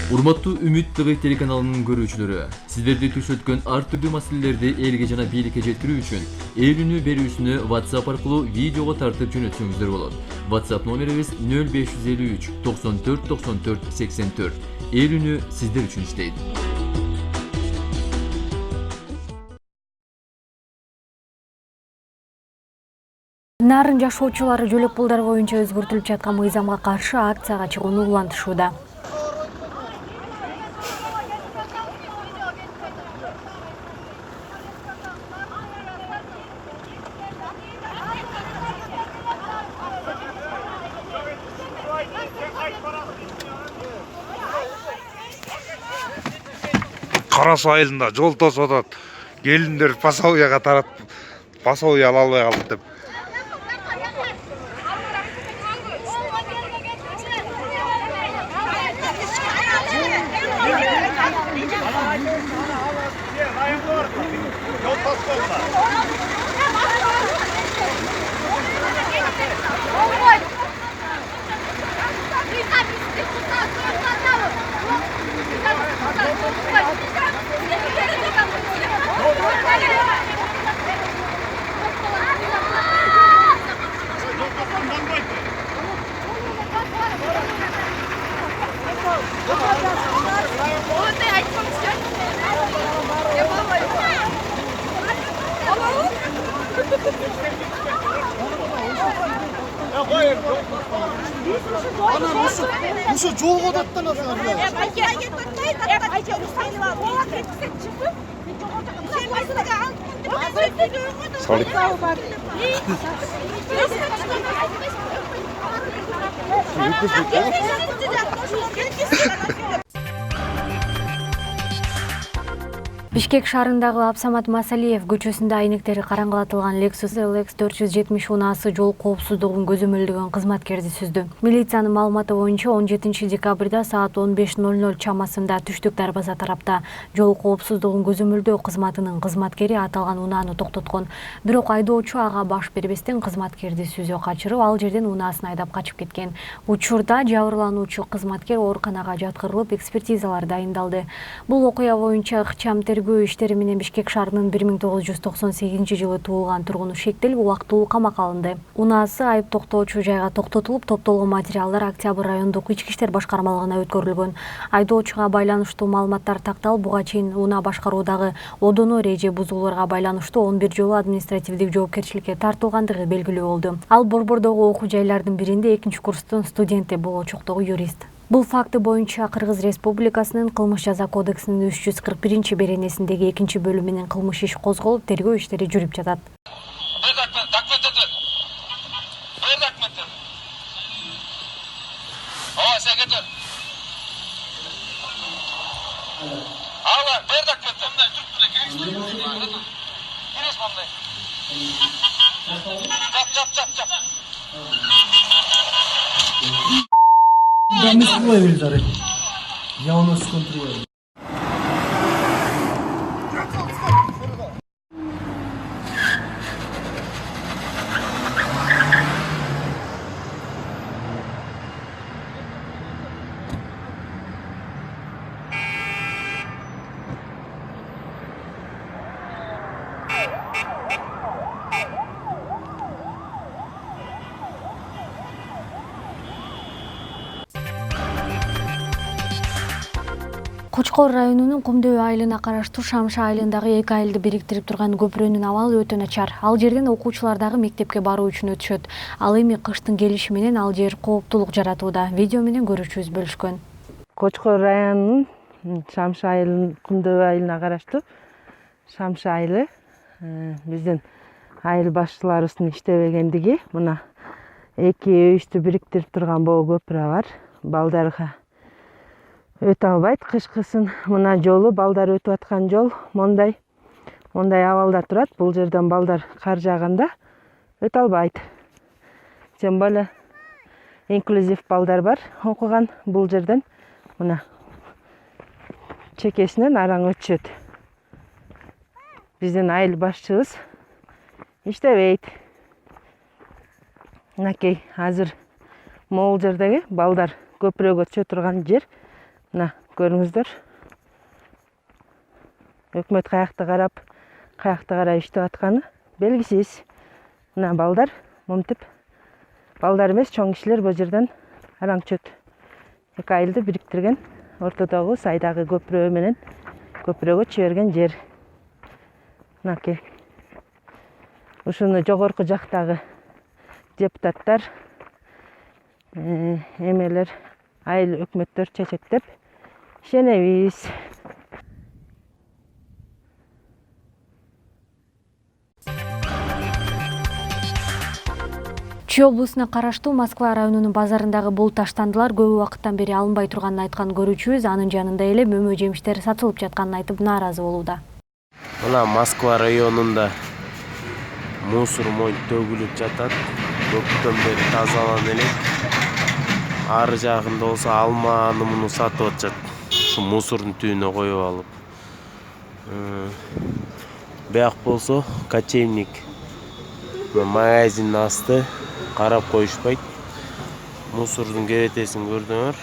Урматтуу Үмүт ТВ телеканалынын көрүүчүлөрү, сиздерди түш өткөн ар түрдүү маселелерди элге жана бийликке жеткирүү үчүн эл үнү берүүсүнү WhatsApp аркылуу видеого тартып жөнөтсөңүздөр болот. WhatsApp номерибиз 0553 94 94 84. Эл үнү сиздер үчүн иштейт. Нарын жашоочулары жөлөк пулдар боюнча өзгөртүлүп жаткан мыйзамга каршы акцияга чыгууну улантышууда. Карас айылында жол тосуп атат. Келиндер пасауяга таратып, пасауя ала албай калды деп. Musu jolga dаттанасыңар. Бишкек шаарындагы Абсамат Масалиев көчөсүндө айнектери караңгылатылган Lexus LX 470 унаасы жол коопсуздугун көзөмөлдөгөн кызматкерди сүздү. Милициянын маалыматы боюнча 17 декабрда саат 15:00 чамасында Түштүк Дарбаза тарапта жол коопсуздугун көзөмөлдөө кызматынын кызматкери аталган унааны токтоткон. Бирок айдоочу ага баш бербестен кызматкерди сүзө качырып, ал жерден унаасын айдап качып кеткен. Учурда жабырлануучу кызматкер ооруканага жаткырылып, экспертизалар дайындалды. Бул окуя боюнча ыкчам тергөө иштери менен Бишкек шаарынын 1998-жылы туулган тургуну шектелип, убактылуу камакка алынды. Унаасы айып токтоочу жайга токтотулуп, топтолгон материалдар Октябрь райондук ички иштер башкармалыгына өткөрүлгөн. Айдоочуга байланыштуу маалыматтар такталып, буга чейин унаа башкаруудагы одоно эреже бузууларга байланыштуу 11 жолу административдик жоопкерчиликке тартылгандыгы белгилүү болду. Ал Борбордогу окуу жайлардын биринде 2-курстун студенти, болочоктогу юрист. Бул факты боюнча Кыргыз Республикасынын кылмыш жаза кодексинин 341 беренесиндеги 2-бөлүм менен кылмыш иш козголуп, тергөө иштери жүрүп жатат. Да не спойлер зараз. Я у нас контролирую. Кочкор районунун Кумдөбө айылына караштуу Шамша айылындагы 2 айылды бириктирип турган көпүрөнүн абалы өтө начар. Ал жерден окуучулар дагы мектепке баруу үчүн өтүшөт. Ал эми кыштын келиши менен ал жер кооптулук жаратууда. Видео менен көрүүчүбүз бөлүшкөн. Кочкор районунун Шамша айылынын Кумдөбө айылына караштуу Шамша айылы биздин айыл башчыларыбыздын иштебегендиги мына 2 өйүштү бириктирип турган бул көпүрө бар. Балдарга өтө албайт, кышкысын мына жолу балдар өтүп аткан жол мондай абалда турат. Бул жерден балдар кар жааганда өтө албайт. Тем более инклюзив балдар бар окуган, бул жерден мына чекесинен араң өтүшөт. Биздин айыл башчыбыз иштебейт. Мынакей азыр могул жердеги балдар көпүрөгө түшө турган жер. Мына көрүңүздөр. Өкмөт каякта карай иштеп атканы белгисиз. Мына балдар момтип, балдар эмес, чоң кишилер бул жерден араң чөт 2 айылды бириктирген ортодогу сайдагы көпүрө менен көпүрөгө жиберген жер. Мынакей. Ушуну жогорку жактагы депутаттар, эмелер, айыл өкмөттөр чечет деп ишенебиз. Чүй облусуна караштуу Москва районунун базарындагы бул таштандылар көп убакыттан бери алынбай турганын айткан көрүүчүбүз анын жанында эле мөмө жемиштер сатылып жатканын айтып нааразы болууда. Мына Москва районунда мусор мойн төгүлүп жатат. Көптөн бери тазалана элек. Ары жагында болсо алманы муну сатып атышат. Ушу мусордун түбүнө коюп алып. Бияк болсо кочевник магазин асты карап коюшпайт. Мусордун керетесин көрдүңөр.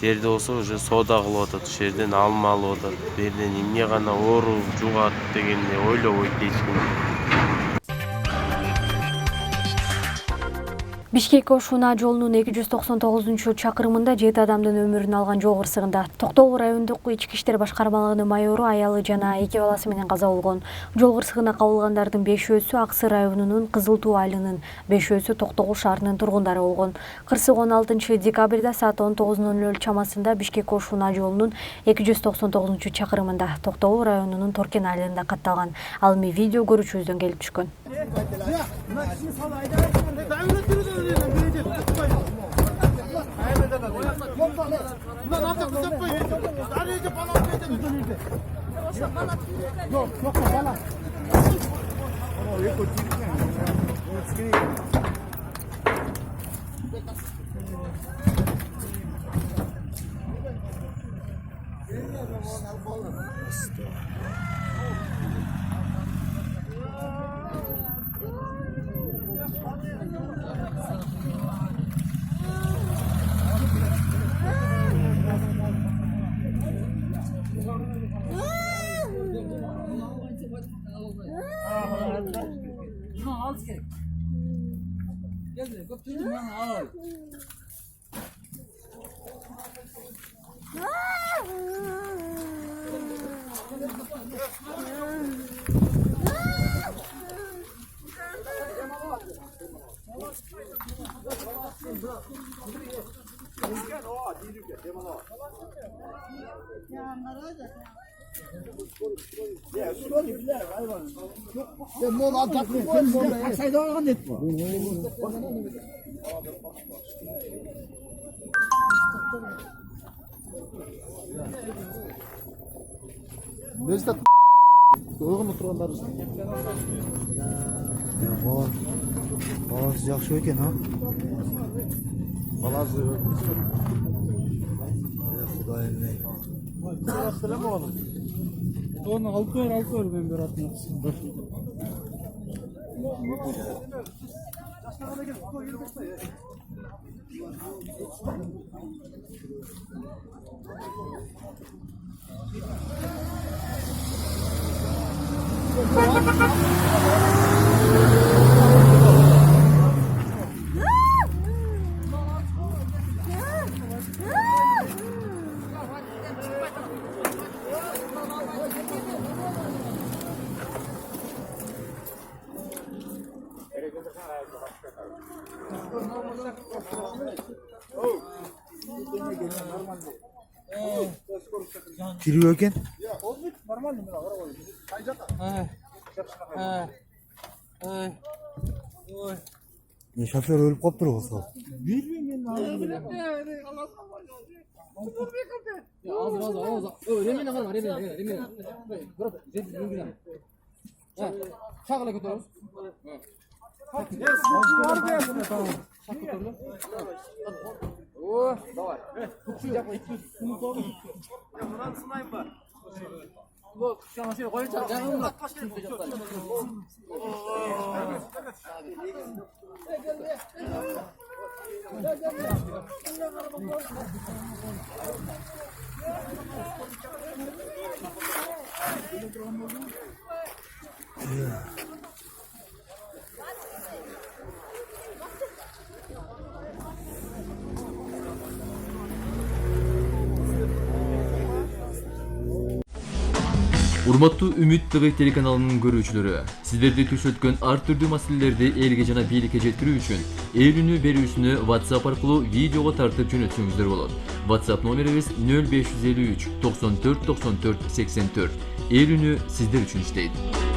Терде болсо уже соода кылып атат, ошол жерден алма алып атат. Берден эмне гана ооруп жугат дегенди ойлобойт эч ким. Бишкек-Ош унаа жолунун 299-чакырымында 7 адамдын өмүрүн алган жол кырсыгында Токтогул райондук ички иштер башкармалыгынын майору аялы жана 2 баласы менен каза болгон. Жол кырсыгына кабылгандардын 5-өсү Аксы районунун Кызыл Туу айылынын, 5-өсү Токтогул шаарынын тургундары болгон. Кырсык 16 декабрда саат 19:00 чамасында Бишкек-Ош унаа жолунун 299-чакырымында Токтогул районунун Торкен айылында катталган. Ал эми видео көрүүчүбүздөн келип түшкөн. Баласы жакшы экен, а? Баласы. Кудайым ey. Onu alıp ver ben bir atmak. Kiriyor eкен? Şoför ölüp koptur olsa. Урматтуу Үмүт ТV телеканалынын көрүүчүлөрү, сиздерди түшөткөн ар түрдүү маселелерди элге жана бийликке жеткирүү үчүн ээлүүнү берүүсүнү WhatsApp аркылуу видеого тартып жөнөтсөңүздөр болот. WhatsApp номерибиз 0553 94 94 84. Ээлүүнү сиздер үчүн иштейт.